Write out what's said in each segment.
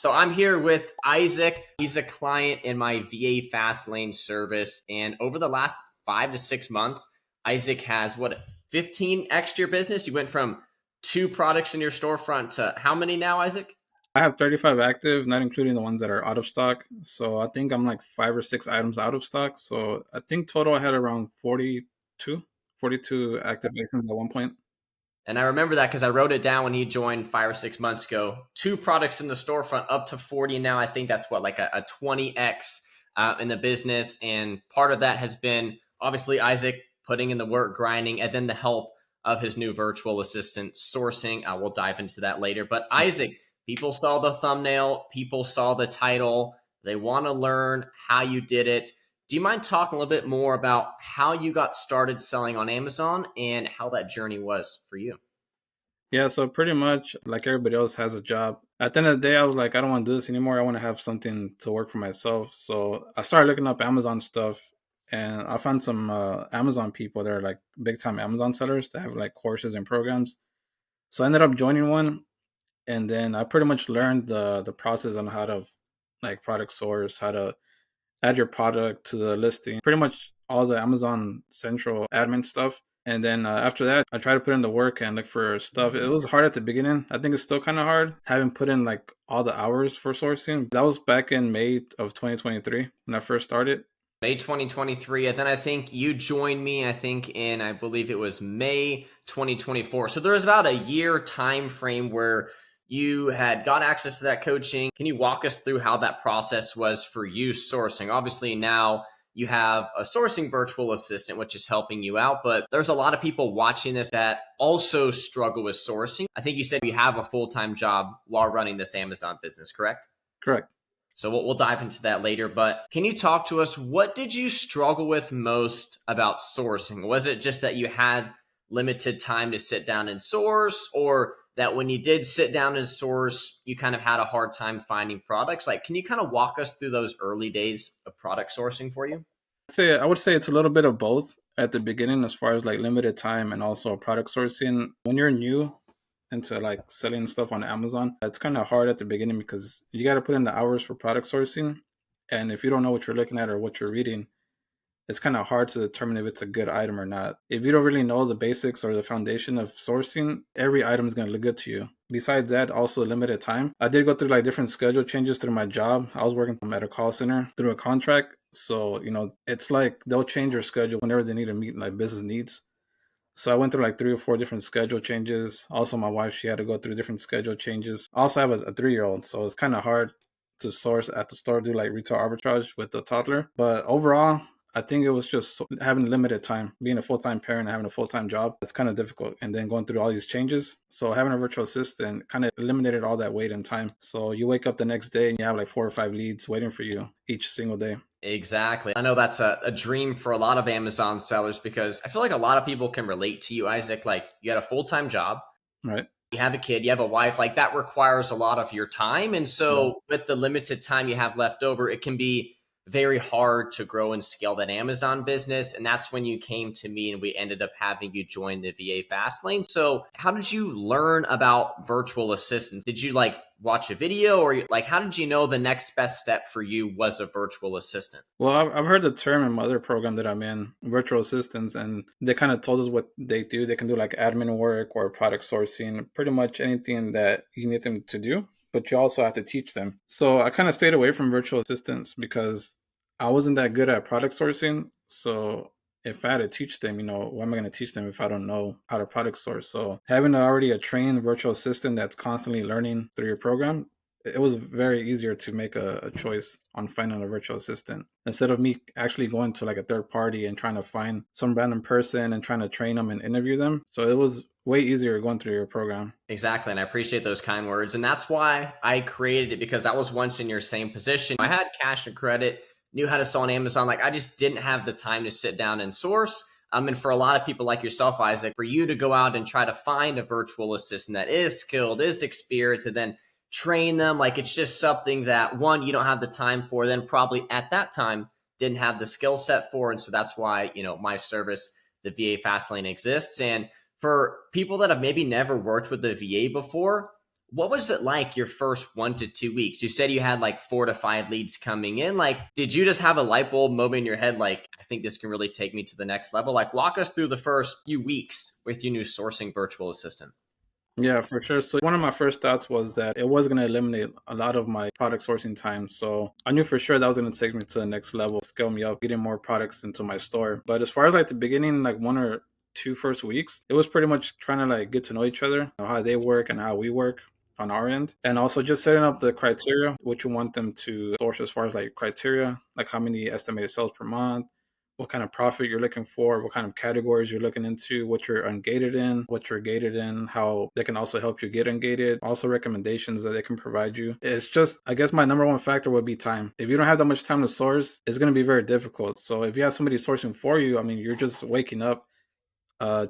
So I'm here with Isaac. He's a client in my VA Fast Lane service. And over the last 5 to 6 months, Isaac has 15X'd your business? You went from 2 products in your storefront to how many now, Isaac? I have 35 active, not including the ones that are out of stock. So I think I'm like 5 or 6 items out of stock. So I think total I had around 42 active items at one point. And I remember that because I wrote it down when he joined 5 or 6 months ago. 2 products in the storefront, up to 40 now. I think that's like a 20X in the business. And part of that has been obviously Isaac putting in the work, grinding, and then the help of his new virtual assistant sourcing. We'll dive into that later. But Isaac, people saw the thumbnail, people saw the title. They want to learn how you did it. Do you mind talking a little bit more about how you got started selling on Amazon and how that journey was for you? Yeah, so pretty much like everybody else has a job. At the end of the day, I was like, I don't want to do this anymore. I want to have something to work for myself. So I started looking up Amazon stuff, and I found some Amazon people that are like big time Amazon sellers that have like courses and programs. So I ended up joining one, and then I pretty much learned the process on how to like product source, how to add your product to the listing, pretty much all the Amazon Central admin stuff. And then after that, I tried to put in the work and look for stuff. It was hard at the beginning. I think it's still kind of hard having put in like all the hours for sourcing. That was back in May of 2023 when I first started. May 2023. And then I think you joined me, I believe it was May 2024. So there was about a year time frame where you had got access to that coaching. Can you walk us through how that process was for you sourcing? Obviously now you have a sourcing virtual assistant, which is helping you out, but there's a lot of people watching this that also struggle with sourcing. I think you said you have a full-time job while running this Amazon business, correct? Correct. So we'll dive into that later, but can you talk to us? What did you struggle with most about sourcing? Was it just that you had limited time to sit down and source, or that when you did sit down and source, you kind of had a hard time finding products? Like, can you kind of walk us through those early days of product sourcing for you? I would say it's a little bit of both at the beginning as far as like limited time and also product sourcing. When you're new into like selling stuff on Amazon, it's kind of hard at the beginning because you got to put in the hours for product sourcing. And if you don't know what you're looking at or what you're reading, it's kind of hard to determine if it's a good item or not. If you don't really know the basics or the foundation of sourcing, every item is going to look good to you. Besides that, also limited time. I did go through like different schedule changes through my job. I was working at a call center through a contract. So, it's like they'll change your schedule whenever they need to meet like business needs. So I went through like 3 or 4 different schedule changes. Also, my wife, she had to go through different schedule changes. I also have a 3-year-old, so it's kind of hard to source at the store, do like retail arbitrage with the toddler. But overall, I think it was just having limited time. Being a full-time parent and having a full-time job, it's kind of difficult. And then going through all these changes. So having a virtual assistant kind of eliminated all that wait and time. So you wake up the next day and you have like 4 or 5 leads waiting for you each single day. Exactly. I know that's a dream for a lot of Amazon sellers because I feel like a lot of people can relate to you, Isaac. Like, you had a full-time job, Right. you have a kid, you have a wife, like that requires a lot of your time. And Yeah. so with the limited time you have left over, it can be very hard to grow and scale that Amazon business. And that's when you came to me and we ended up having you join the VA Fast Lane. So how did you learn about virtual assistants? Did you like watch a video, or like how did you know the next best step for you was a virtual assistant? Well, I've heard the term in my other program that I'm in, virtual assistants, and they kind of told us what they do. They can do like admin work or product sourcing, pretty much anything that you need them to do, but you also have to teach them. So I kind of stayed away from virtual assistants because I wasn't that good at product sourcing. So if I had to teach them, what am I going to teach them if I don't know how to product source? So having already a trained virtual assistant that's constantly learning through your program, it was very easier to make a choice on finding a virtual assistant instead of me actually going to like a third party and trying to find some random person and trying to train them and interview them. So it was way easier going through your program. Exactly. And I appreciate those kind words. And that's why I created it, because I was once in your same position. I had cash and credit, knew how to sell on Amazon. Like, I just didn't have the time to sit down and source. And for a lot of people like yourself, Isaac, for you to go out and try to find a virtual assistant that is skilled, is experienced, and then train them, like, it's just something that, one, you don't have the time for, then probably at that time didn't have the skill set for. And so that's why, my service, the VA Fastlane, exists. And for people that have maybe never worked with the VA before, What was it like your first 1 to 2 weeks? You said you had like 4 to 5 leads coming in. Like, did you just have a light bulb moment in your head? Like, I think this can really take me to the next level. Like, walk us through the first few weeks with your new sourcing virtual assistant. Yeah, for sure. So one of my first thoughts was that it was going to eliminate a lot of my product sourcing time. So I knew for sure that was going to take me to the next level, scale me up, getting more products into my store. But as far as like the beginning, like 1 or 2 first weeks, it was pretty much trying to like get to know each other, know how they work and how we work on our end. And also just setting up the criteria, what you want them to source as far as like criteria, like how many estimated sales per month, what kind of profit you're looking for, what kind of categories you're looking into, what you're ungated in, what you're gated in, how they can also help you get ungated, also recommendations that they can provide you. It's just, I guess my number one factor would be time. If you don't have that much time to source, it's going to be very difficult. So if you have somebody sourcing for you, I mean, you're just waking up,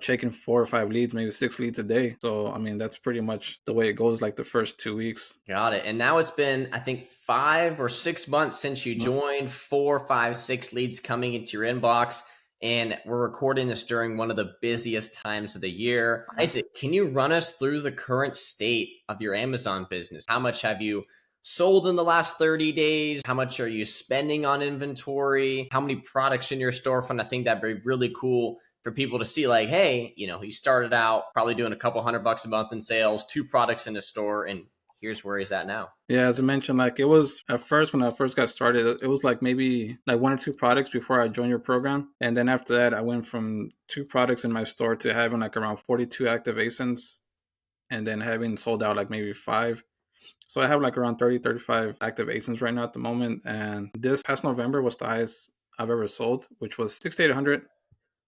checking 4 or 5 leads, maybe 6 leads a day. So, I mean, that's pretty much the way it goes like the first 2 weeks. Got it. And now it's been, I think, 5 or 6 months since you joined, 4, 5, 6 leads coming into your inbox. And we're recording this during one of the busiest times of the year. Isaac, can you run us through the current state of your Amazon business? How much have you sold in the last 30 days? How much are you spending on inventory? How many products in your storefront? I think that'd be really cool for people to see, like, hey, he started out probably doing a couple $100 a month in sales, 2 products in the store, and here's where he's at now. Yeah, as I mentioned, like it was at first when I first got started, it was like maybe like 1 or 2 products before I joined your program. And then after that, I went from 2 products in my store to having like around 42 active ASINs and then having sold out like maybe 5. So I have like around 30, 35 active ASINs right now at the moment. And this past November was the highest I've ever sold, which was 6,800.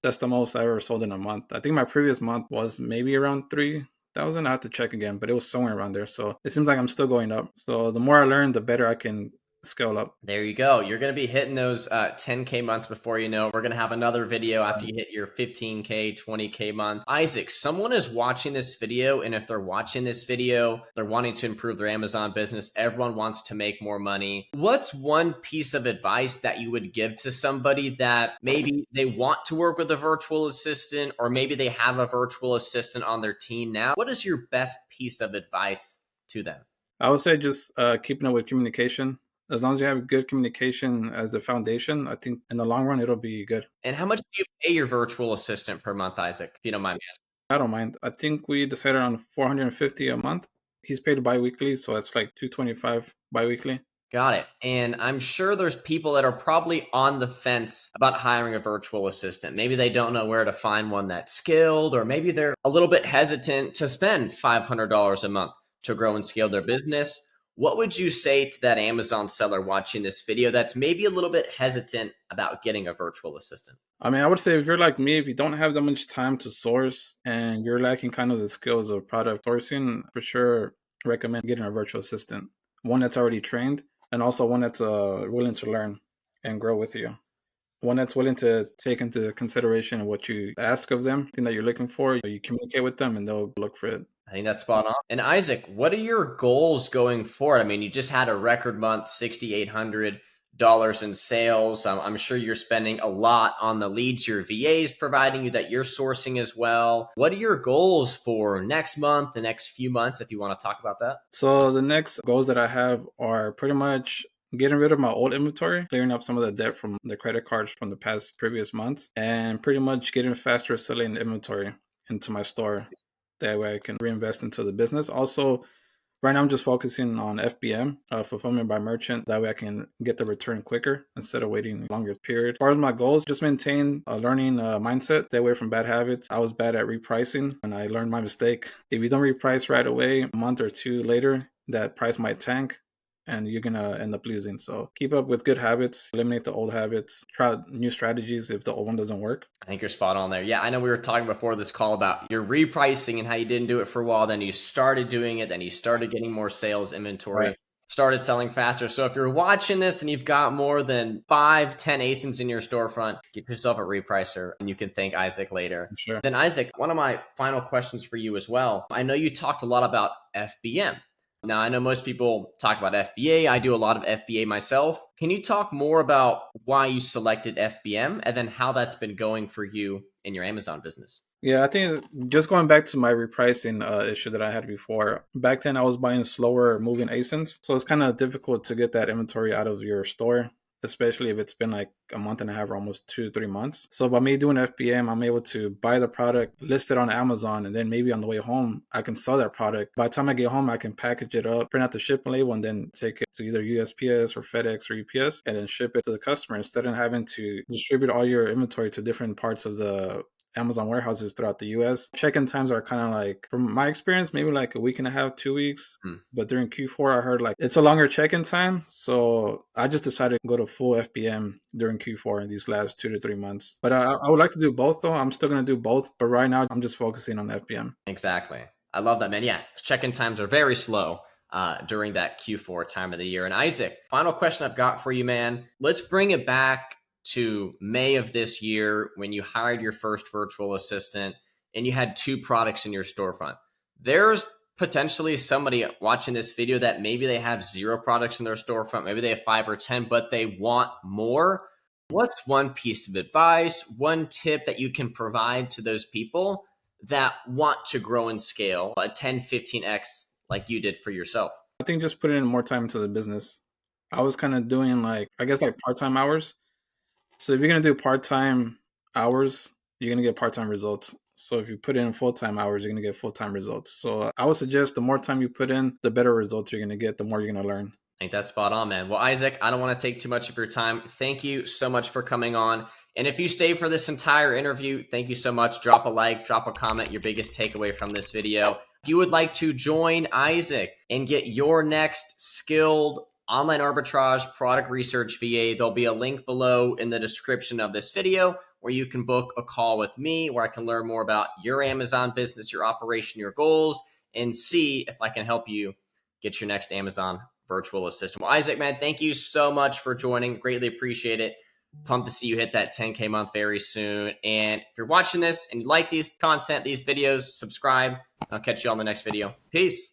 That's the most I ever sold in a month. I think my previous month was maybe around 3,000. I have to check again, but it was somewhere around there. So it seems like I'm still going up. So the more I learn, the better I can scale up. There you go. You're going to be hitting those 10K months before you know it. We're going to have another video after you hit your 15K, 20K month. Isaac, someone is watching this video, and if they're watching this video, they're wanting to improve their Amazon business. Everyone wants to make more money. What's one piece of advice that you would give to somebody that maybe they want to work with a virtual assistant, or maybe they have a virtual assistant on their team now? What is your best piece of advice to them? I would say just keeping up with communication. As long as you have good communication as the foundation, I think in the long run, it'll be good. And how much do you pay your virtual assistant per month, Isaac, if you don't mind me asking? I don't mind. I think we decided on 450 a month. He's paid bi-weekly, so it's like 225 bi-weekly. Got it. And I'm sure there's people that are probably on the fence about hiring a virtual assistant. Maybe they don't know where to find one that's skilled, or maybe they're a little bit hesitant to spend $500 a month to grow and scale their business. What would you say to that Amazon seller watching this video that's maybe a little bit hesitant about getting a virtual assistant? I mean, I would say if you're like me, if you don't have that much time to source and you're lacking kind of the skills of product sourcing, for sure recommend getting a virtual assistant. One that's already trained and also one that's willing to learn and grow with you. One that's willing to take into consideration what you ask of them, thing that you're looking for. You communicate with them and they'll look for it. I think that's spot on. And Isaac, what are your goals going forward? I mean, you just had a record month, $6,800 in sales. I'm sure you're spending a lot on the leads your VA is providing you that you're sourcing as well. What are your goals for next month, the next few months, if you want to talk about that? So the next goals that I have are pretty much getting rid of my old inventory, clearing up some of the debt from the credit cards from the previous months, and pretty much getting faster selling inventory into my store. That way I can reinvest into the business. Also, right now I'm just focusing on FBM, fulfillment by merchant. That way I can get the return quicker instead of waiting a longer period. As far as my goals, just maintain a learning mindset, stay away from bad habits. I was bad at repricing and I learned my mistake. If you don't reprice right away, a month or 2 later, that price might tank and you're going to end up losing. So keep up with good habits, eliminate the old habits, try new strategies if the old one doesn't work. I think you're spot on there. Yeah, I know we were talking before this call about your repricing and how you didn't do it for a while. Then you started doing it. Then you started getting more sales inventory, started selling faster. So if you're watching this and you've got more than 5, 10 ASINs in your storefront, get yourself a repricer and you can thank Isaac later. Sure. Then Isaac, one of my final questions for you as well. I know you talked a lot about FBM. Now, I know most people talk about FBA. I do a lot of FBA myself. Can you talk more about why you selected FBM and then how that's been going for you in your Amazon business? Yeah, I think just going back to my repricing issue that I had before. Back then, I was buying slower moving ASINs, so it's kind of difficult to get that inventory out of your store, especially if it's been like a month and a half or almost 2 3 months. So by me doing FBM, I'm able to buy the product, list it on Amazon, and then maybe on the way home, I can sell that product. By the time I get home, I can package it up, print out the shipping label, and then take it to either USPS or FedEx or UPS, and then ship it to the customer instead of having to distribute all your inventory to different parts of the Amazon warehouses throughout the US. Check-in times are kind of like, from my experience, maybe like a week and a half, 2 weeks. But during Q4, I heard like it's a longer check-in time. So I just decided to go to full FBM during Q4 in these last 2 to 3 months. But I would like to do both though. I'm still going to do both. But right now, I'm just focusing on FBM. Exactly. I love that, man. Yeah, check-in times are very slow during that Q4 time of the year. And Isaac, final question I've got for you, man. Let's bring it back to May of this year when you hired your first virtual assistant and you had 2 products in your storefront. There's potentially somebody watching this video that maybe they have 0 products in their storefront, maybe they have 5 or 10, but they want more. What's one piece of advice, one tip that you can provide to those people that want to grow and scale a 10, 15x like you did for yourself? I think just putting in more time into the business. I was kind of doing like, I guess like part-time hours. So if you're going to do part-time hours, you're going to get part-time results. So if you put in full-time hours, you're going to get full-time results. So I would suggest the more time you put in, the better results you're going to get, the more you're going to learn. I think that's spot on, man. Well, Isaac, I don't want to take too much of your time. Thank you so much for coming on. And if you stay for this entire interview, thank you so much. Drop a like, drop a comment, your biggest takeaway from this video. If you would like to join Isaac and get your next skilled online arbitrage product research VA, there'll be a link below in the description of this video where you can book a call with me, where I can learn more about your Amazon business, your operation, your goals, and see if I can help you get your next Amazon virtual assistant. Well, Isaac, man, thank you so much for joining. Greatly appreciate it. Pumped to see you hit that 10K month very soon. And if you're watching this and you like these content, these videos, subscribe. I'll catch you on the next video. Peace.